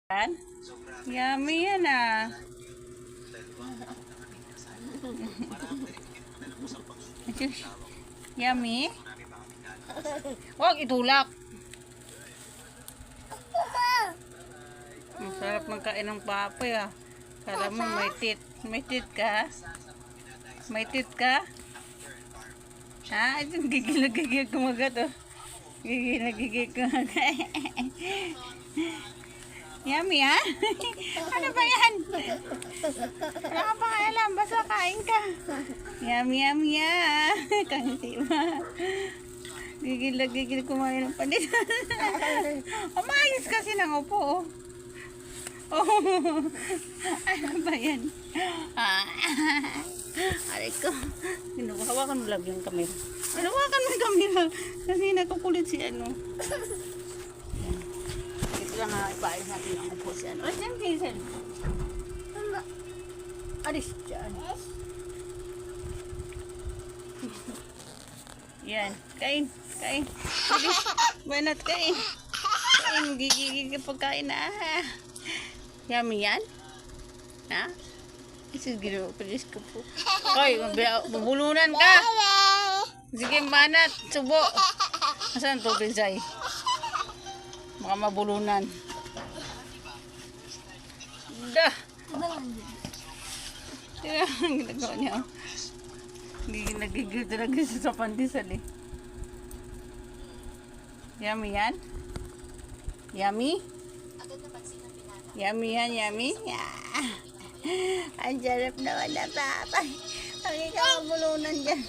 Yan? Yummy yan ah. Yummy? Huwag itulak. Ang sarap magkain ng papoy ah. Kala mo may tit. May tit ka? May tit ka? Ha? Ito gigil na gigil kumagat oh. Gigil na gigil kumagat. Yummy ha? Ano ba yan? Wala ka pa alam. Basta kain ka. Yummy yummy ya. Kanti ba? Gigil na gigil kumain ng panit. Umayos kasi ng upo oh. Oh. Ano ba yan? Aray ko. Hawakan mo lang yung camera. Hawakan mo yung camera. Kasi nakukulit si ano. Ito lang nga ipaayos natin ang upo si ano. Ay, saan Hazel? Aris dyan. Yan. Kain. Kain. Aris. Banat kain. Kain. Gigigig pagkain na. Yummy yan? Ha? Sige, pilis ko po. Hoy, bubulunan ka. Sige, banat. Subo. Asan to, Bizay? Baka mabulunan. Dah. Tira, ang ginagawa niya. Nagigil talaga siya sa pandesal eh. Yummy yan? Yummy? Yummy yan, yummy? Ang sarap naman na papa. Ang ikaw mabulunan dyan.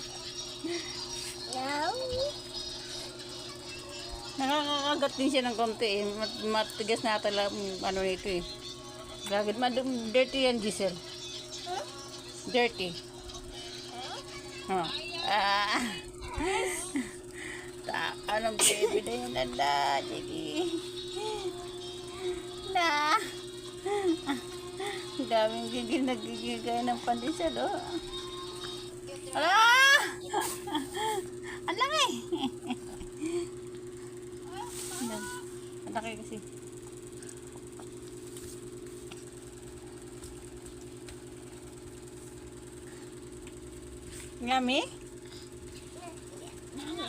Nakakagat din siya ng konti eh. Matigas na talaga ano nito eh. Gagad. Dirty yan, Giselle. Dirty. Anong baby na yun nanda. Sige. Na. Ang daming gigil nagigil kayo ng pandesal oh. Ala! Ang laki! Ang laki kasi. Yummy? Ala!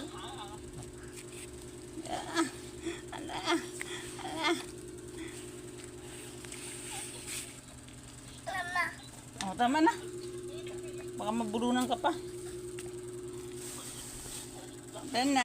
Ala! Oh, tama na. Baka mabulunan ka pa. Then na.